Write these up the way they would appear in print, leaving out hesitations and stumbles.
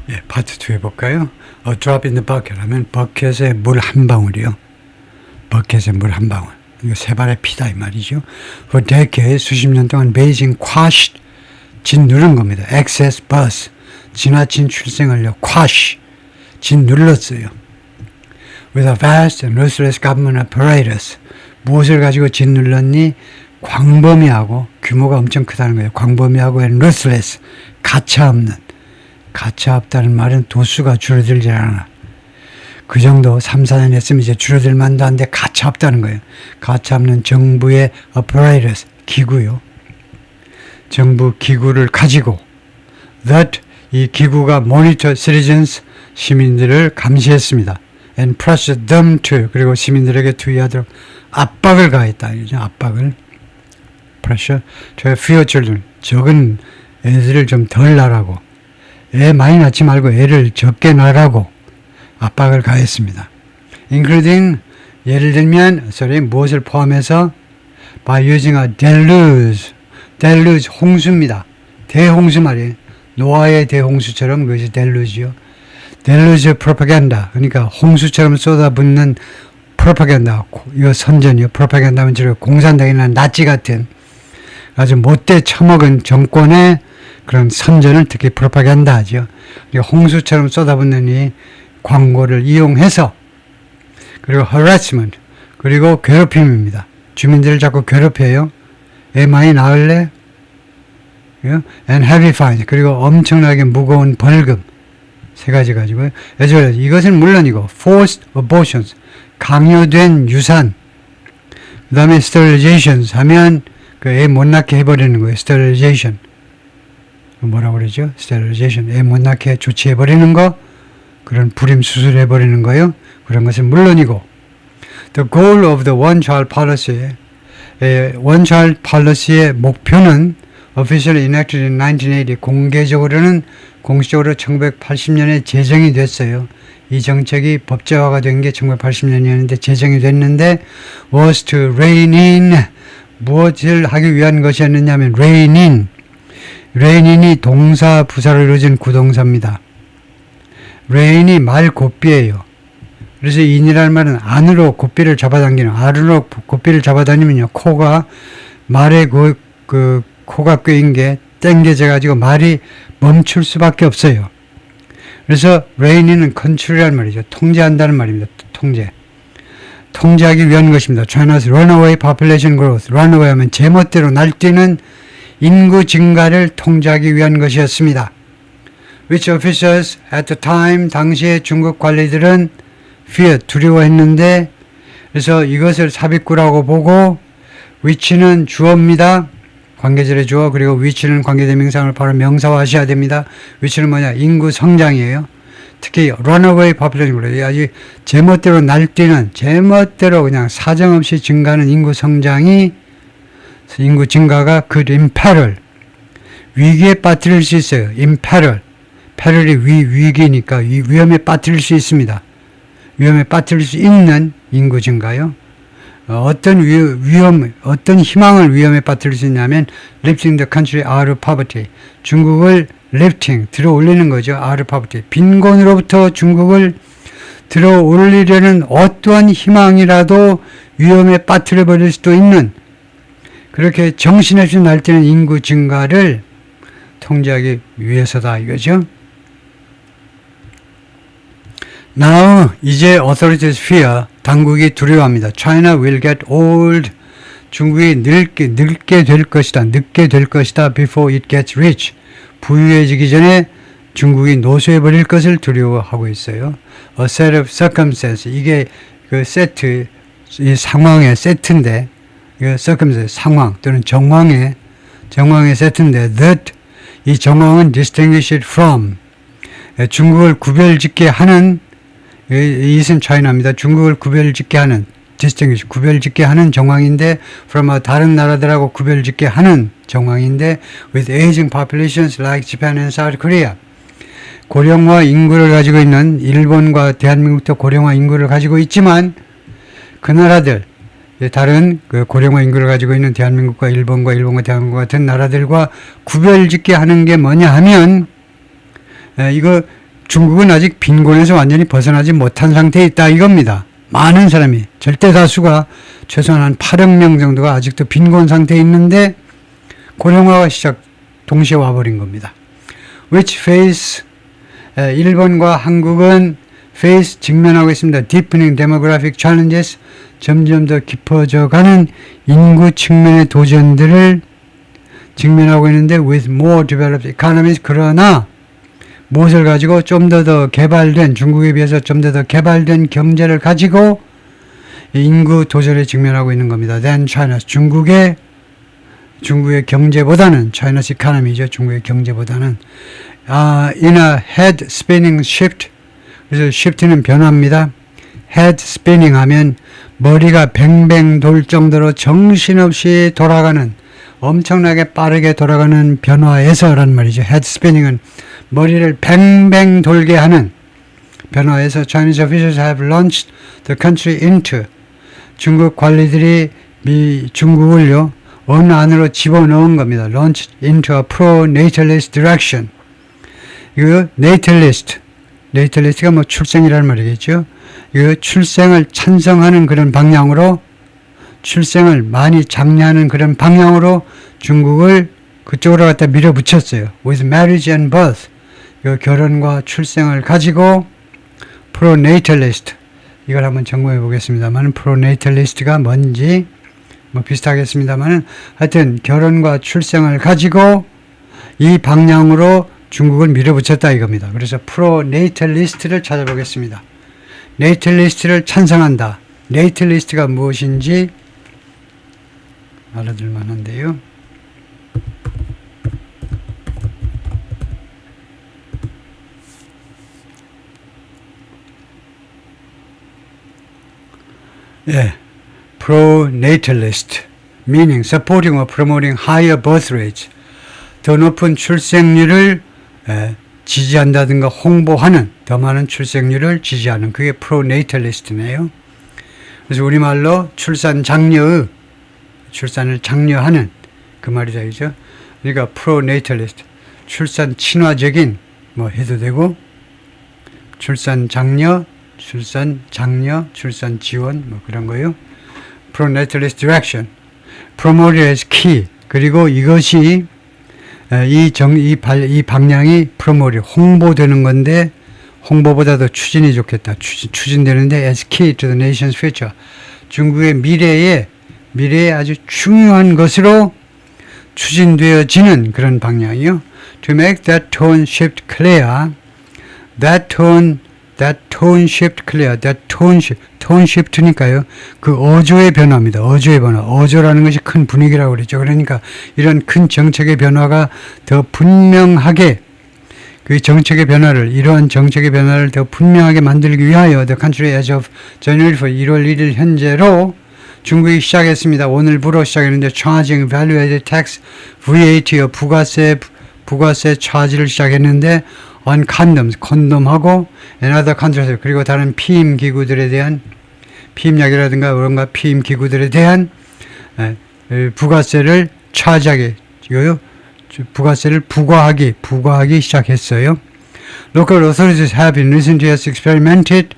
예, 파트 2 해볼까요? A drop in the bucket 하면 버켓에 물 한 방울이요. 버켓에 물 한 방울. 이거 세 발의 피다 이 말이죠. For decades, 수십 년 동안 Beijing quashed, 짓누른 겁니다. Excess bus, 지나친 출생을요. quash, 짓눌렀어요. With a vast and ruthless government apparatus, 무엇을 가지고 짓눌렀니? 광범위하고 규모가 엄청 크다는 거예요. 광범위하고 and ruthless, 가차없는. 가차없다는 말은 도수가 줄어들지 않아. 그 정도 3, 4년 했으면 이제 줄어들 만도 한데 가차없다는 거예요. 가차없는 정부의 apparatus, 기구요. 정부 기구를 가지고 that, 이 기구가 monitor citizens, 시민들을 감시했습니다. and pressured them to, 그리고 시민들에게 투의하도록 압박을 가했다. 압박을. pressure to fewer children, 적은 애들을 좀 덜 낳으라고, 애 많이 낳지 말고 애를 적게 낳으라고 압박을 가했습니다. including, 예를 들면 무엇을 포함해서 by using a deluge, deluge 홍수입니다. 대홍수 말이에요. 노아의 대홍수처럼 그것이 deluge요. deluge propaganda, 그러니까 홍수처럼 쏟아붓는 propaganda, 이거 선전이요. propaganda 하면 주로 공산당이나 나치 같은 아주 못돼 처먹은 정권의 그런 선전을 특히 프로파간다 하죠. 홍수처럼 쏟아붓는 이 광고를 이용해서, 그리고 harassment, 그리고 괴롭힘입니다. 주민들을 자꾸 괴롭혀요. 애 많이 낳을래? and heavy fine, 그리고 엄청나게 무거운 벌금. 세 가지 가지고요. 이것은 물론이고 forced abortions, 강요된 유산, 그 다음에 sterilizations 하면 그 애 못 낳게 해버리는 거예요. sterilization. 뭐라고 그러죠? sterilization. 애 못 낳게 조치해버리는 거, 그런 불임 수술해버리는 거요. 그런 것은 물론이고, the goal of the one child policy, one child policy의 목표는 officially enacted in 1980, 공식적으로 1980년에 제정이 됐어요. 이 정책이 법제화가 된 게 1980년이었는데 제정이 됐는데 was to rein in, 무엇을 하기 위한 것이었느냐 하면 rein in이 동사 부사로 이루어진 구동사입니다. rein이 말 고삐예요. 그래서 in이라는 말은 안으로 고삐를 잡아당기는, 안으로 고삐를 잡아당기면요, 코가 말에 코가 꿰인 게 땡겨져 가지고 말이 멈출 수밖에 없어요. 그래서 rein in은 컨트롤이라는 말이죠. 통제한다는 말입니다. 통제하기 위한 것입니다. China's runaway population growth. runaway 하면 제멋대로 날뛰는 인구 증가를 통제하기 위한 것이었습니다. Which officials at the time, 당시의 중국 관리들은 fear, 두려워했는데, 그래서 이것을 삽입구라고 보고, which는 주어입니다. 관계절의 주어, 그리고 which는 관계대명사를 바로 명사화하셔야 됩니다. which는 뭐냐? 인구 성장이에요. 특히 runaway population, 아주 제멋대로 날뛰는, 제멋대로 그냥 사정없이 증가하는 인구 성장이, 인구 증가가 could imperil, 위기에 빠뜨릴 수 있어요. imperil, peril이 위기니까 위험에 빠뜨릴 수 있습니다. 위험에 빠뜨릴 수 있는 인구 증가요. 어떤 희망을 위험에 빠뜨릴 수 있냐면 lifting the country out of poverty, 중국을 lifting, 들어 올리는 거죠. out of poverty, 빈곤으로부터 중국을 들어 올리려는 어떠한 희망이라도 위험에 빠뜨려 버릴 수도 있는, 그렇게 정신없이 날뛰는 인구 증가를 통제하기 위해서다 이거죠. Now, 이제 authorities fear, 당국이 두려워합니다. China will get old, 중국이 늦게 될 것이다. Before it gets rich, 부유해지기 전에 중국이 노쇠해버릴 것을 두려워하고 있어요. A set of circumstances, 이게 그 세트, 이 상황의 세트인데, circumstance, 상황 또는 정황의 세트인데, that, 이 정황은 distinguished from, 중국을 구별짓게 하는, 이것은 차이나입니다. 중국을 구별짓게 하는, distinguish, 구별짓게 하는 정황인데, from 다른 나라들하고 구별짓게 하는 정황인데, with aging populations like Japan and South Korea, 고령화 인구를 가지고 있는 일본과 대한민국도 고령화 인구를 가지고 있지만, 그 나라들, 다른 그 고령화 인구를 가지고 있는 대한민국과 일본과 대한민국 같은 나라들과 구별짓게 하는 게 뭐냐 하면, 이거 중국은 아직 빈곤에서 완전히 벗어나지 못한 상태에 있다 이겁니다. 많은 사람이, 절대 다수가 최소한 한 8억 명 정도가 아직도 빈곤 상태에 있는데 고령화가 동시에 와버린 겁니다. Which face, 일본과 한국은 face, 직면하고 있습니다. Deepening demographic challenges, 점점 더 깊어져가는 인구 측면의 도전들을 직면하고 있는데 with more developed economies, 그러나 무엇을 가지고 좀 더 개발된, 중국에 비해서 좀 더 개발된 경제를 가지고 인구 도전에 직면하고 있는 겁니다. Then China, 중국의 경제보다는, China's economy죠. 중국의 경제보다는 in a head spinning shift, 그래서 shift는 변화입니다. head spinning 하면 머리가 뱅뱅 돌 정도로 정신없이 돌아가는, 엄청나게 빠르게 돌아가는 변화에서란 말이죠. head spinning은 머리를 뱅뱅 돌게 하는 변화에서 Chinese officials have launched the country into, 중국 관리들이 중국을요 어느 안으로 집어넣은 겁니다. launched into a pro-natalist direction. 이거 natalist가 뭐 출생이라는 말이겠죠. 이거 출생을 찬성하는 그런 방향으로, 출생을 많이 장려하는 그런 방향으로 중국을 그쪽으로 갖다 밀어붙였어요. with marriage and birth, 이 결혼과 출생을 가지고 pro-natalist, 이걸 한번 점검해 보겠습니다만 pro-natalist가 뭔지 뭐 비슷하겠습니다만 하여튼 결혼과 출생을 가지고 이 방향으로 중국을 밀어붙였다 이겁니다. 그래서 pro-natalist를 찾아보겠습니다. natalist를 찬성한다. natalist가 무엇인지 알아들 만한데요. 예, pro-natalist, meaning supporting or promoting higher birth rates, 더 높은 출생률을 지지한다든가 홍보하는, 더 많은 출생률을 지지하는, 그게 pro-natalist네요. 그래서 우리말로 출산을 장려하는 그 말이다, 그죠? 그러니까 pro-natalist, 출산 친화적인 뭐 해도 되고, 출산 장려, 출산 지원 뭐 그런 거요. pro-natalist direction, promoted as key, 그리고 이것이 이 방향이 promoted, 홍보되는 건데 홍보보다도 추진이 좋겠다. 추진되는데 as key to the nation's future, 중국의 미래에 아주 중요한 것으로 추진되어지는 그런 방향이요. To make that tone shift clear, that tone shift니까요. 그 어조의 변화입니다. 어조의 변화. 어조라는 것이 큰 분위기라고 그랬죠. 그러니까 이런 큰 정책의 변화가 더 분명하게, 이러한 정책의 변화를 더 분명하게 만들기 위하여 the country as of January 1월 1일 현재로 중국이 시작했습니다. 오늘부로 시작했는데 charging value-added tax VAT요. 부가세 차지를 시작했는데 on condoms, 콘돔하고 and other countries, 그리고 다른 피임기구들에 대한, 피임약이라든가 그런가 피임기구들에 대한 부가세를 차지하게, 부가세를 부과하기 시작했어요. Local authorities have been recently experimented,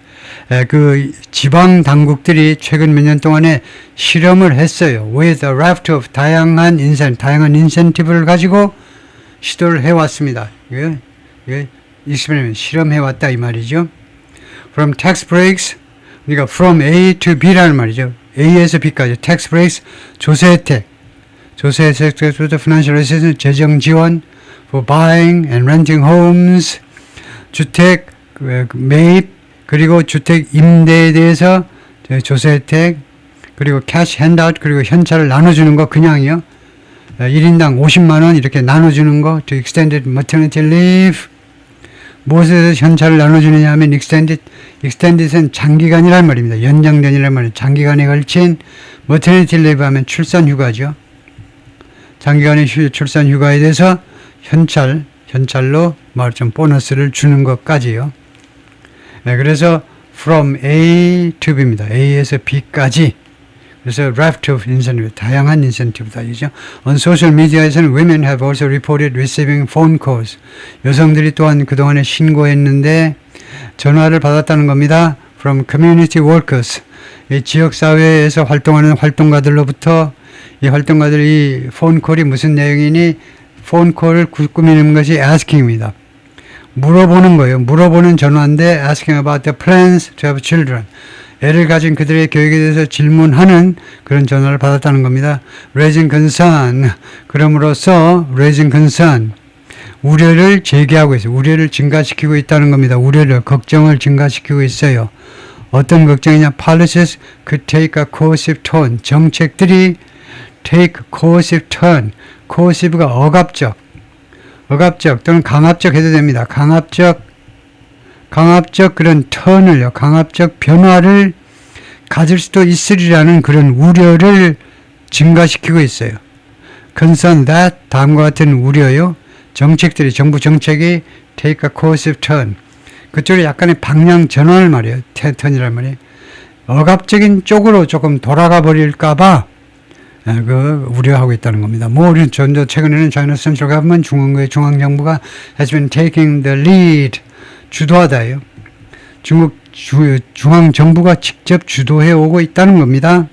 그 지방 당국들이 최근 몇 년 동안에 실험을 했어요. with a raft of 다양한 인센티브를 가지고 시도를 해왔습니다. 실험해왔다 이 말이죠. From tax breaks, 그러니까 from A to B라는 말이죠. A에서 B까지 tax breaks, 조세 혜택 to the financial assistance, 재정 지원 for buying and renting homes, 주택 매입 그리고 주택 임대에 대해서 조세 혜택, 그리고 cash handout, 그리고 현찰을 나눠주는 거 그냥이요. 1인당 50만 원 이렇게 나눠주는 거, to extended maternity leave. 무엇에 현찰을 나눠주느냐 하면 extended은 장기간이란 말입니다. 연장된이란 말이에요. 장기간에 걸친 maternity leave 하면 출산휴가죠. 장기간의 출산휴가에 대해서 현찰로 좀 보너스를 주는 것까지요. 네, 그래서 from A to B입니다. A에서 B까지. 그래서 raft of incentive, 다양한 인센티브다. 이죠. On social media에서는 women have also reported receiving phone calls. 여성들이 또한 그동안에 신고했는데 전화를 받았다는 겁니다. From community workers. 이 지역사회에서 활동하는 활동가들로부터 이 활동가들이 폰콜이 무슨 내용이니 폰콜을 꾸미는 것이 asking입니다. 물어보는 거예요. 물어보는 전화인데 asking about the plans to have children. 애를 가진 그들의 교육에 대해서 질문하는 그런 전화를 받았다는 겁니다. Raising concern. 그럼으로써 raising concern. 우려를 제기하고 있어요. 우려를 증가시키고 있다는 겁니다. 우려를, 걱정을 증가시키고 있어요. 어떤 걱정이냐? Policies could take a coercive tone. 정책들이 take coercive turn. coercive가 억압적 또는 강압적 해도 됩니다. 강압적 그런 턴을요, 강압적 변화를 가질 수도 있으리라는 그런 우려를 증가시키고 있어요. concern that, 다음과 같은 우려요. 정책들이, 정부 정책이 take a coercive turn. 그쪽에 약간의 방향 전환을 말이에요. 턴이란 말이에요. 억압적인 쪽으로 조금 돌아가 버릴까봐 우려하고 있다는 겁니다. 우리는 최근에는 China Central Government, 중국의 중앙정부가 has been taking the lead. 주도하다예요. 중국 중앙정부가 직접 주도해 오고 있다는 겁니다.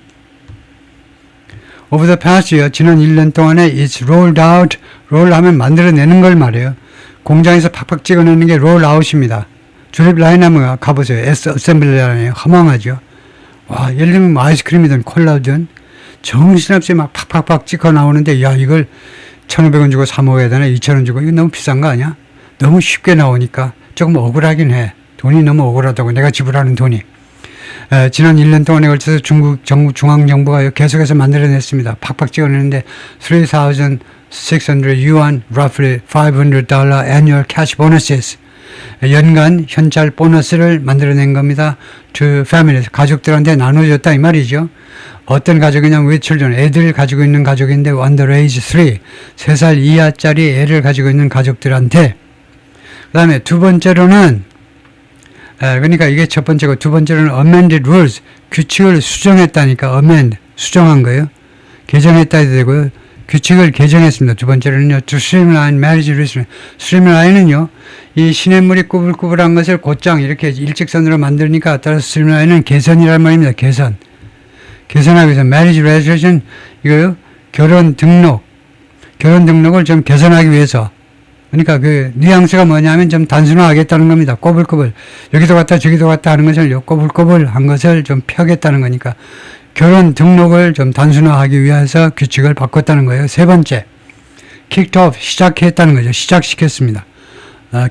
Over the past year, 지난 1년 동안에 it's rolled out, roll 하면 만들어내는 걸 말해요. 공장에서 팍팍 찍어내는 게 roll out입니다. 조립 라인 한번 가보세요. 어셈블리 라인이에요. 허망하죠. 와, 예를 들면 뭐 아이스크림이든 콜라든 정신없이 막 팍팍팍 찍어 나오는데 야, 이걸 1,500원 주고 사 먹어야 되나? 2,000원 주고 이거 너무 비싼 거 아니야? 너무 쉽게 나오니까 조금 억울하긴 해. 돈이 너무 억울하다고, 내가 지불하는 돈이. 지난 1년 동안에 걸쳐서 중국 중앙정부가 계속해서 만들어냈습니다. 팍팍 찍어내는데 3,600 yuan, roughly $500 annual cash bonuses. 연간 현찰 보너스를 만들어낸 겁니다. To families, 가족들한테 나눠줬다 이 말이죠. 어떤 가족이냐면 with children, 애들 가지고 있는 가족인데 under age 3, 3살 이하짜리 애를 가지고 있는 가족들한테. 그 다음에 두 번째로는 그러니까 이게 첫 번째고, 두 번째로는 amended rules, 규칙을 수정했다니까. amend, 수정한 거예요. 개정했다 해도 되고요. 규칙을 개정했습니다. 두 번째로는요, to streamline marriage relationship. streamline은요, 이 시냇물이 꾸불꾸불한 것을 곧장 이렇게 일직선으로 만드니까 따라서 streamline은 개선이란 말입니다. 개선하기 위해서 marriage registration, 이거요, 결혼 등록을 좀 개선하기 위해서. 그러니까 그 뉘앙스가 뭐냐면 좀 단순화하겠다는 겁니다. 꼬불꼬불, 여기도 갔다 저기도 갔다 하는 것을 꼬불꼬불한 것을 좀 펴겠다는 거니까 결혼 등록을 좀 단순화하기 위해서 규칙을 바꿨다는 거예요. 세 번째, kicked off, 시작했다는 거죠. 시작시켰습니다.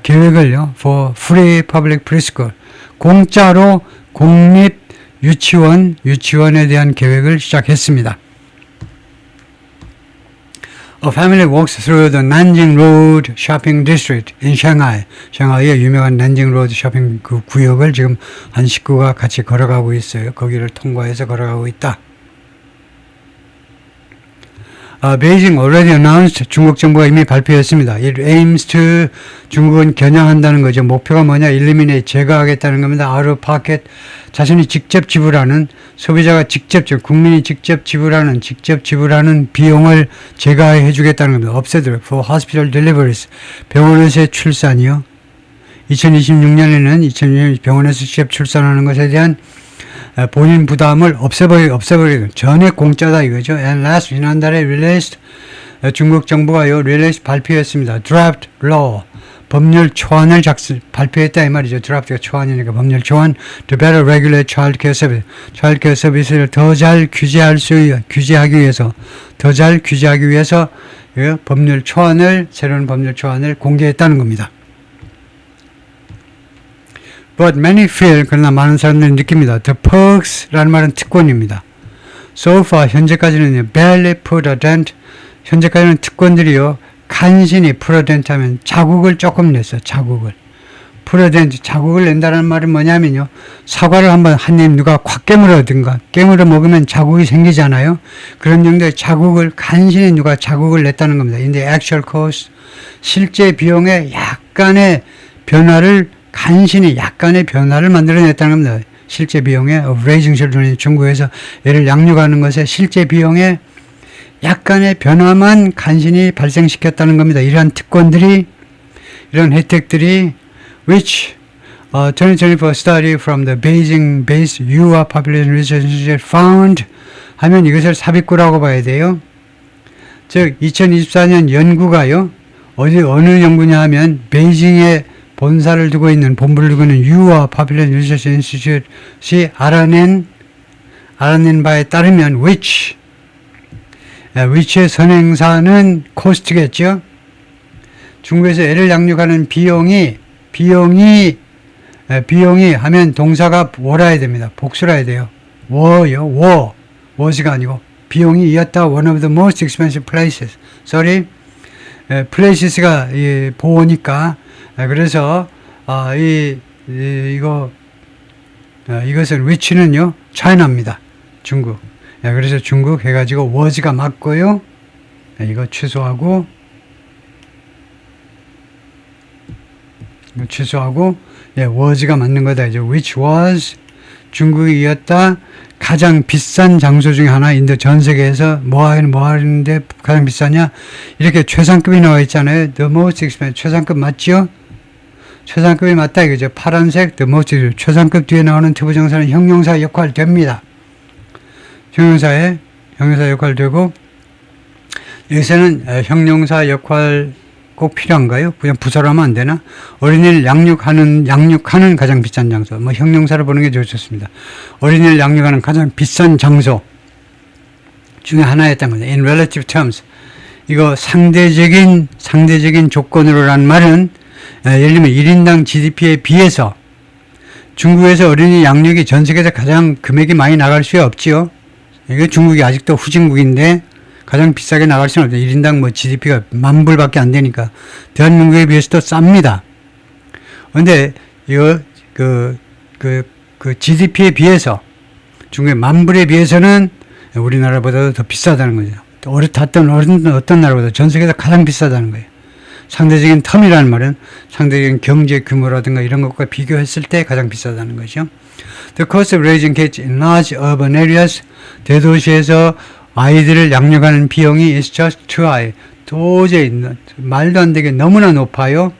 계획을요, for free public preschool, 공짜로 공립 유치원에 대한 계획을 시작했습니다. A family walks through the Nanjing Road shopping district in Shanghai. 샹하이의 유명한 난징 로드 쇼핑 그 구역을 지금 한 식구가 같이 걸어가고 있어요. 거기를 통과해서 걸어가고 있다. Beijing already announced, 중국 정부가 이미 발표했습니다. It aims to, 중국은 겨냥한다는 거죠. 목표가 뭐냐? eliminate, 제거하겠다는 겁니다. out of pocket, 자신이 직접 지불하는, 소비자가 국민이 직접 지불하는 비용을 제거해 주겠다는 겁니다. 없애도록. for hospital deliveries, 병원에서의 출산이요. 2026년에는 병원에서 직접 출산하는 것에 대한 본인 부담을 없애버리고 전액 공짜다 이거죠. And last, 지난달에 released, 중국 정부가요 release 발표했습니다. draft law, 법률 초안을 발표했다 이 말이죠. draft가 초안이니까 법률 초안. to better regulate childcare service, childcare service를 더 잘 규제하기 위해서 새로운 법률 초안을 공개했다는 겁니다. But many feel, 그러나 많은 사람들이 느낍니다. The perks라는 말은 특권입니다. So far, 현재까지는 barely put a dent, 현재까지는 특권들이요, 간신히 put a dent 하면 자국을 조금 냈어요. 자국을 낸다는 말은 뭐냐면요, 사과를 한번 한 입 누가 콱 깨물어 먹으면 자국이 생기잖아요. 그런 정도의 간신히 누가 자국을 냈다는 겁니다. In the actual cost, 실제 비용에 간신히 약간의 변화를 만들어냈다는 겁니다. 실제 비용에 of raising children, 중국에서 애를 양육하는 것에 실제 비용에 약간의 변화만 간신히 발생시켰다는 겁니다. 이러한 특권들이, 이런 혜택들이 which 2024 study from the Beijing-based Yuhua Population Research Institute found 하면 이것을 삽입구라고 봐야 돼요. 즉 2024년 연구가요. 어느 연구냐 하면 베이징에 본사를 두고 있는, 본부를 두고 있는 Yuhua Population Research Institute이 알아낸 바에 따르면 which의 선행사는 코스트겠죠. 중국에서 애를 양육하는 비용이 하면 동사가 뭐라 됩니다. 복수라 해야 돼요. was가 아니고 비용이 이었다. one of the most expensive places. places가 보호니까 그래서 이것은 which는요 China입니다. 중국. 그래서 중국 해가지고 was가 맞고요. 이거 취소하고 was가 맞는 거다. 이제 which was 중국이 이었다. 가장 비싼 장소 중에 하나. 인도 전 세계에서 뭐 하는데 가장 비싸냐? 이렇게 최상급이 나와 있잖아요. The most expensive. 최상급 맞죠? 최상급이 맞다 이거죠. 파란색 the most expensive. 최상급 뒤에 나오는 투부정사는 형용사 역할 됩니다. 형용사 역할 되고, 여기서는 형용사 역할 꼭 필요한가요? 그냥 부사로 하면 안 되나? 어린이를 양육하는 가장 비싼 장소. 형용사를 보는 게 좋습니다. 어린이를 양육하는 가장 비싼 장소 중에 하나였던 거죠. In relative terms. 이거 상대적인 조건으로란 말은, 예를 들면 1인당 GDP에 비해서 중국에서 어린이 양육이 전 세계에서 가장 금액이 많이 나갈 수 없지요. 이게 중국이 아직도 후진국인데, 가장 비싸게 나갈 수는 없죠. 1인당 GDP가 10,000불밖에 안 되니까. 대한민국에 비해서도 쌉니다. 근데, GDP에 비해서, 중국의 10,000불에 비해서는 우리나라보다도 더 비싸다는 거죠. 어떤 나라보다 전 세계에서 가장 비싸다는 거예요. 상대적인 텀이라는 말은 상대적인 경제 규모라든가 이런 것과 비교했을 때 가장 비싸다는 거죠. The cost of raising kids in large urban areas, 대도시에서 아이들을 양육하는 비용이 is just too high. 도저히 말도 안 되게 너무나 높아요.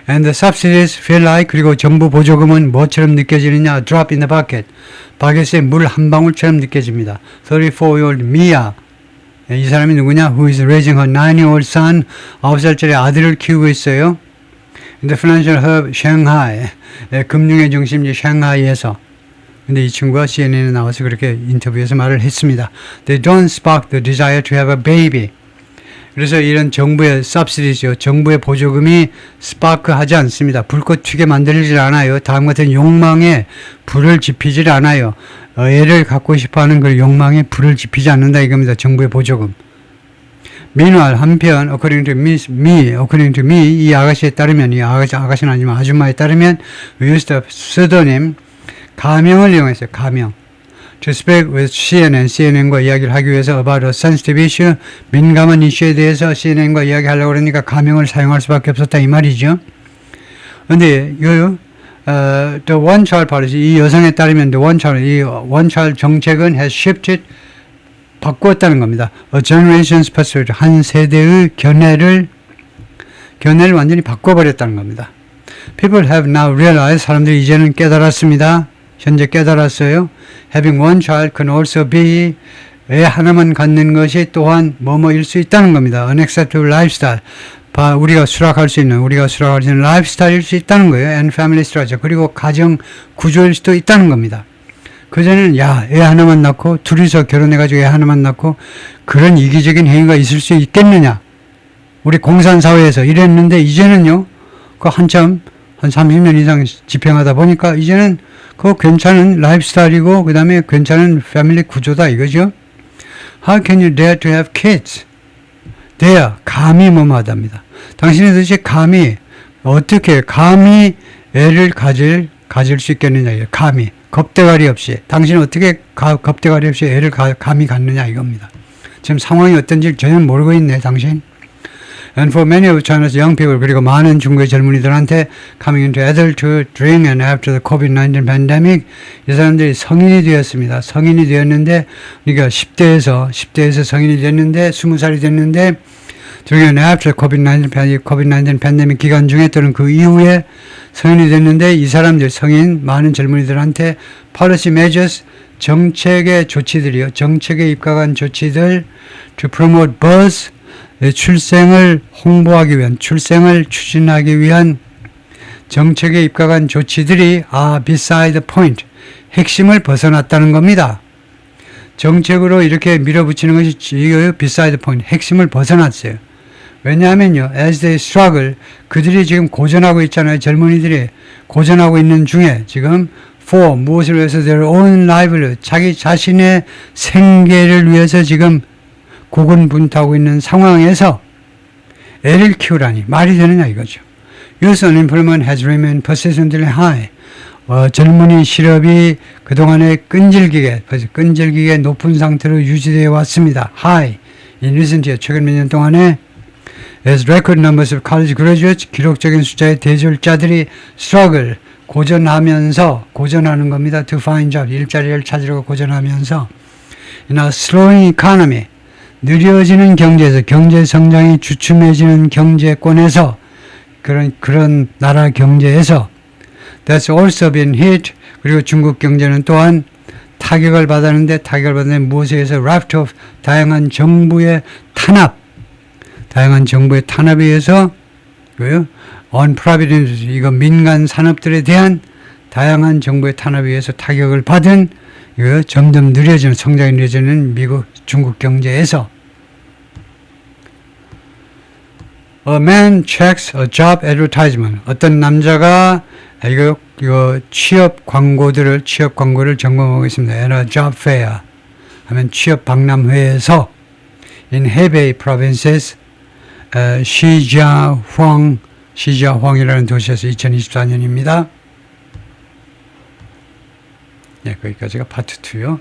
And the subsidies feel like, 그리고 정부 보조금은 뭐처럼 느껴지느냐? Drop in the bucket. 바켓에 물 한 방울처럼 느껴집니다. 34-year-old Mia. 이 사람이 누구냐? Who is raising her 9-year-old son. 9살짜리 아들을 키우고 있어요. In the financial hub Shanghai. 금융의 중심지 샹하이에서. 근데 이 친구가 CNN에 나와서 그렇게 인터뷰에서 말을 했습니다. They don't spark the desire to have a baby. 그래서 이런 정부의 subsidies죠. 정부의 보조금이 스파크하지 않습니다. 불꽃 튀게 만들질 않아요. 다음 같은 욕망에 불을 지피질 않아요. 애를 갖고 싶어하는 그 욕망에 불을 지피지 않는다 이겁니다. 정부의 보조금. Meanwhile, 한편 according to me, 이 아가씨에 따르면, 이 아가씨는 아니지만 아줌마에 따르면 used a pseudonym, 가명을 이용했어요. 가명. To speak with CNN과 이야기를 하기 위해서 about a sensitive issue, 민감한 이슈에 대해서 CNN과 이야기하려고 그러니까 가명을 사용할 수밖에 없었다 이 말이죠. 근데 the one child policy, 이 여성에 따르면 이 one child 정책은 has shifted, 바꾸었다는 겁니다. A generation's perspective, 한 세대의 견해를 완전히 바꿔버렸다는 겁니다. People have now realized, 사람들이 이제는 깨달았습니다. 현재 깨달았어요. Having one child can also be, 애 하나만 갖는 것이 또한 뭐뭐일 수 있다는 겁니다. Unacceptable lifestyle. 우리가 수락할 수 있는 라이프스타일일 수 있다는 거예요. And family structure. 그리고 가정 구조일 수도 있다는 겁니다. 그전에는 애 하나만 낳고 둘이서 결혼해가지고 애 하나만 낳고 그런 이기적인 행위가 있을 수 있겠느냐. 우리 공산사회에서 이랬는데 이제는요. 그 한참 한 30년 이상 집행하다 보니까 이제는 그거 괜찮은 라이프스타일이고 그 다음에 괜찮은 패밀리 구조다 이거죠. How can you dare to have kids? dare, 감히 뭐뭐하답니다. 당신이 도대체 어떻게 감히 애를 가질 수 있겠느냐. 감히. 겁대가리 없이. 당신은 어떻게 겁대가리 없이 애를 감히 갖느냐 이겁니다. 지금 상황이 어떤지 전혀 모르고 있네 당신. And for many of China's young people, 그리고 많은 중국의 젊은이들한테 coming into adulthood during and after the COVID-19 pandemic, 이 사람들이 성인이 되었습니다. 성인이 되었는데, 그러니까 10대에서 성인이 됐는데, 20살이 됐는데, during and after COVID-19 팬데믹 기간 중에 또는 그 이후에 성인이 됐는데 이 사람들 많은 젊은이들한테 policy measures 정책의 조치들이요. 정책에 입각한 조치들 to promote birth 출생을 홍보하기 위한 출생을 추진하기 위한 정책에 입각한 조치들이 beside the point 핵심을 벗어났다는 겁니다. 정책으로 이렇게 밀어붙이는 것이 이거요. beside the point 핵심을 벗어났어요. 왜냐하면요, as they struggle, 그들이 지금 고전하고 있잖아요. 젊은이들이 고전하고 있는 중에 지금 for 무엇을 위해서 their own livelihood, 자기 자신의 생계를 위해서 지금 고군분투하고 있는 상황에서 애를 키우라니 말이 되느냐 이거죠. Youth unemployment has remained persistently high. 젊은이 실업이 그동안에 끈질기게 높은 상태로 유지되어 왔습니다. High. In recent year, 최근 몇 년 동안에 as record numbers of college graduates, 기록적인 숫자의 대졸자들이 struggle, 고전하는 겁니다. to find job, 일자리를 찾으려고 고전하면서 in a slowing economy, 느려지는 경제에서, 경제 성장이 주춤해지는 경제권에서, 그런 나라 경제에서 that's also been hit, 그리고 중국 경제는 또한 타격을 받았는데 무엇에 의해서 raft of 다양한 정부의 탄압에 의해서 on private industry, 이거 민간 산업들에 대한 다양한 정부의 탄압에 의해서 타격을 받은 이거 점점 성장이 느려지는 중국 경제에서 A man checks a job advertisement. 어떤 남자가 이거 취업 광고를 점검하고 있습니다. at a job fair 하면 취업 박람회에서 in Hebei provinces 시지아황이라는 도시에서 2024년입니다. 네, 거기까지가 파트 2요.